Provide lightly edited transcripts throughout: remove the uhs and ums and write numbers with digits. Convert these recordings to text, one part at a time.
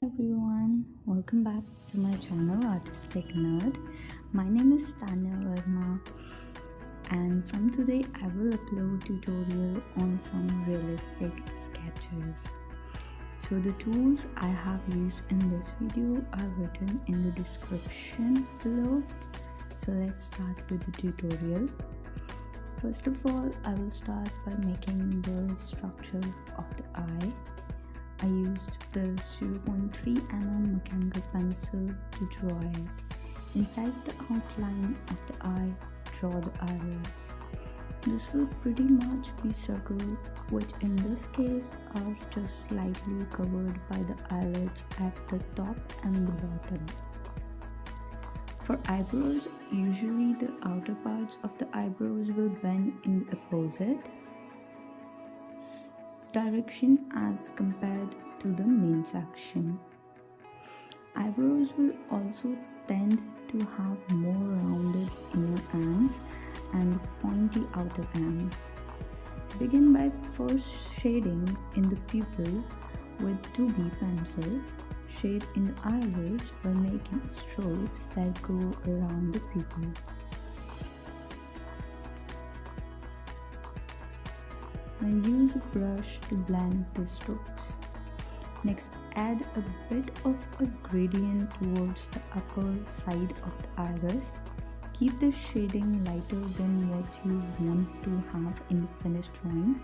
Everyone, welcome back to my channel Artistic Nerd. My name is Staedtler and from today I will upload tutorial on some realistic sketches. So the tools I have used in this video are written in the description below. So let's start with the tutorial. First of all, I will start by making the structure of the eye. I used the 0.3 mm mechanical pencil to draw it. Inside the outline of the eye, draw the iris. This will pretty much be circles, which in this case are just slightly covered by the eyelids at the top and the bottom. For eyebrows, usually the outer parts of the eyebrows will bend in the opposite direction as compared to the main section. Eyebrows will also tend to have more rounded inner ends and pointy outer ends. Begin by first shading in the pupil with 2B pencil. Shade in the iris by making strokes that go around the pupil. Now use a brush to blend the strokes. Next, add a bit of a gradient towards the upper side of the iris. Keep the shading lighter than what you want to have in the finished drawing,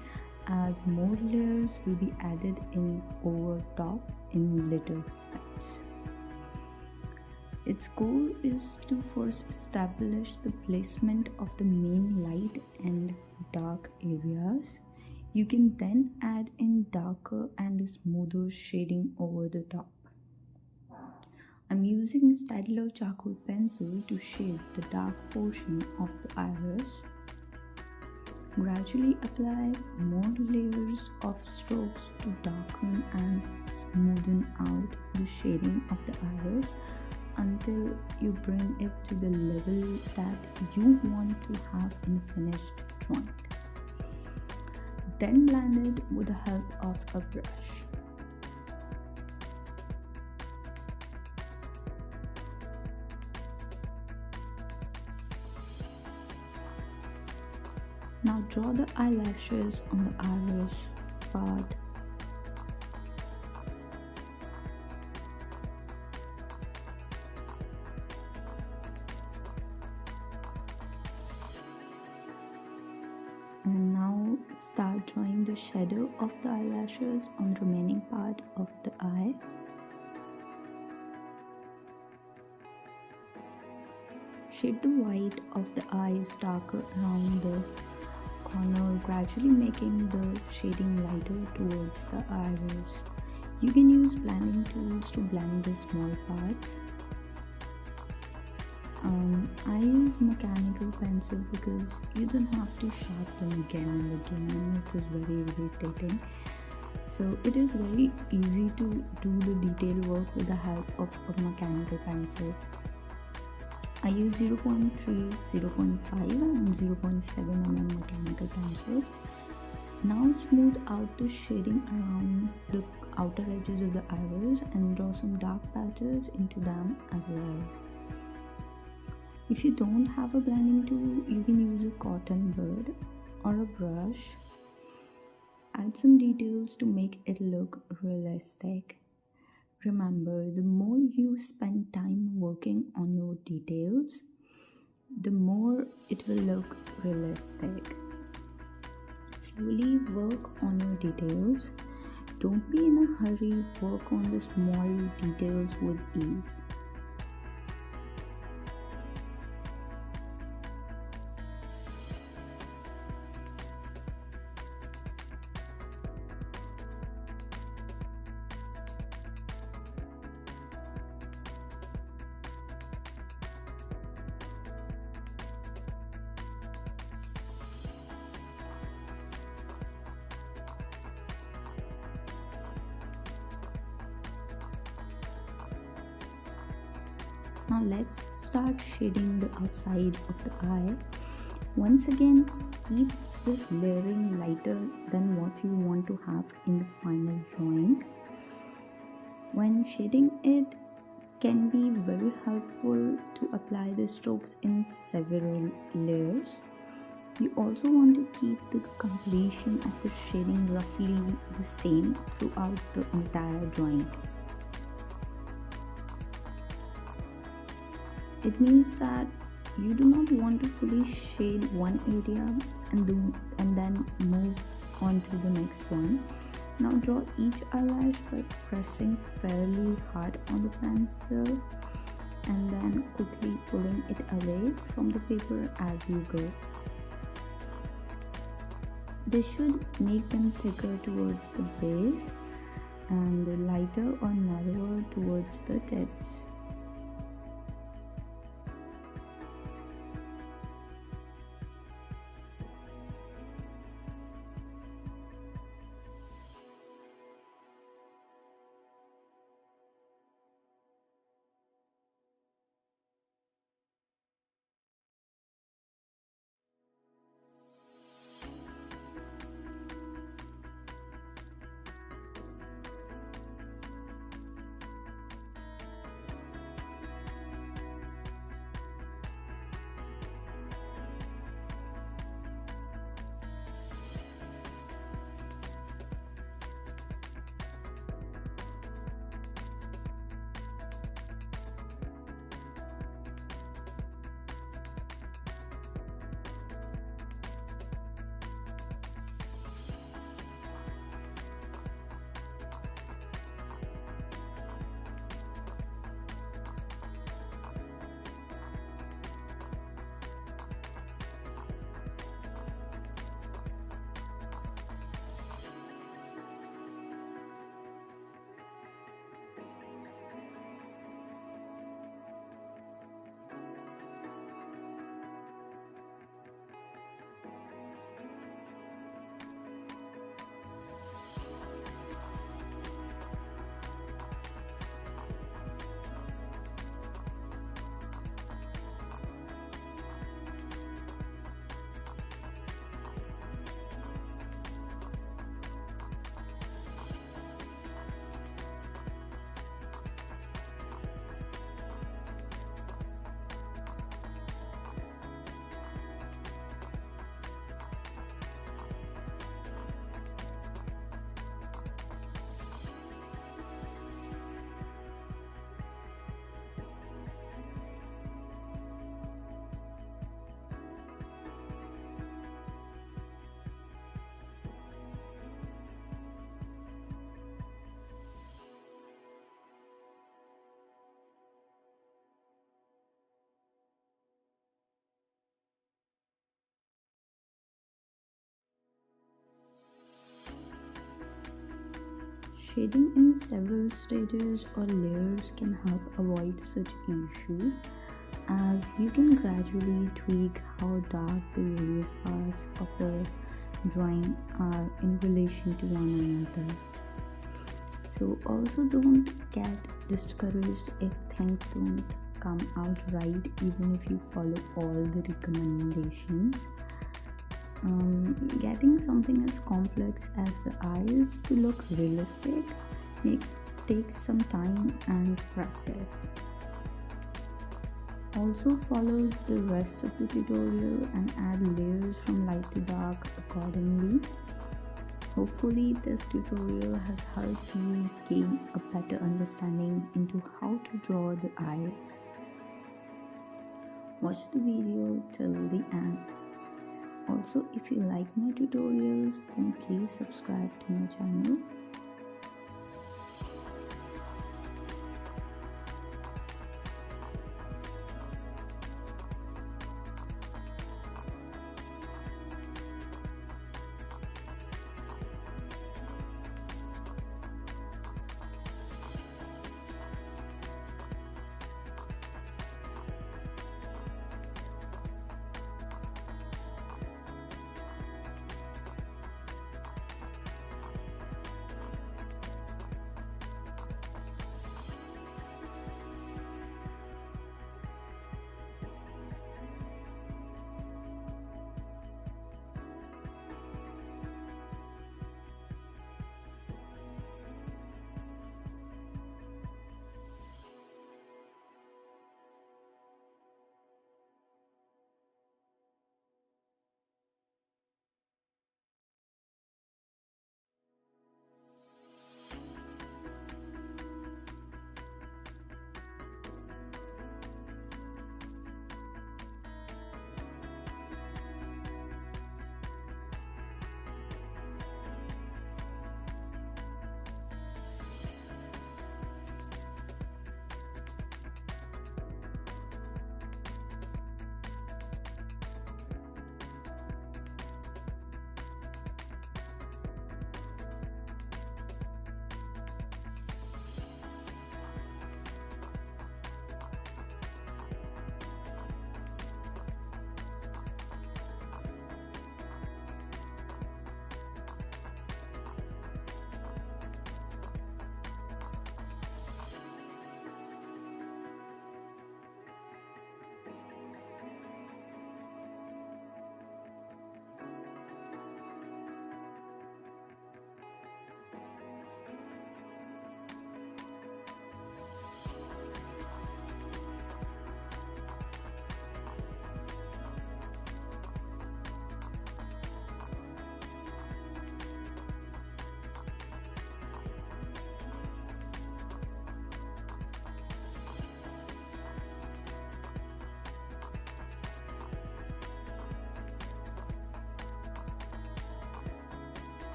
as more layers will be added in over top in later steps. Its goal is to first establish the placement of the main light and dark areas. You can then add in darker and smoother shading over the top. I'm using Staedtler charcoal pencil to shade the dark portion of the iris. Gradually apply more layers of strokes to darken and smoothen out the shading of the iris until you bring it to the level that you want to have in the finished drawing. Then blend it with the help of a brush. Now draw the eyelashes on the iris part. And now start drawing the shadow of the eyelashes on the remaining part of the eye. Shade the white of the eyes darker around the corner, gradually making the shading lighter towards the iris. You can use blending tools to blend the small parts. I use mechanical pencil because you don't have to sharpen again and again. It is very irritating. So it is very easy to do the detail work with the help of a mechanical pencil. I use 0.3, 0.5 and 0.7 mm mechanical pencils. Now smooth out the shading around the outer edges of the iris and draw some dark patches into them as well. If you don't have a blending tool, you can use a cotton bud or a brush. Add some details to make it look realistic. Remember, the more you spend time working on your details, the more it will look realistic. Slowly work on your details. Don't be in a hurry, work on the small details with ease. Now let's start shading the outside of the eye. Once again, keep this layering lighter than what you want to have in the final drawing. When shading, it can be very helpful to apply the strokes in several layers. You also want to keep the completion of the shading roughly the same throughout the entire drawing. It means that you do not want to fully shade one area and then move on to the next one. Now draw each eyelash by pressing fairly hard on the pencil and then quickly pulling it away from the paper as you go. This should make them thicker towards the base and lighter or narrower towards the tips. Shading in several stages or layers can help avoid such issues, as you can gradually tweak how dark the various parts of the drawing are in relation to one another. So also don't get discouraged if things don't come out right, even if you follow all the recommendations. Getting something as complex as the eyes to look realistic takes some time and practice. Also follow the rest of the tutorial and add layers from light to dark accordingly. Hopefully this tutorial has helped you gain a better understanding into how to draw the eyes. Watch the video till the end. Also, if you like my tutorials, then please subscribe to my channel.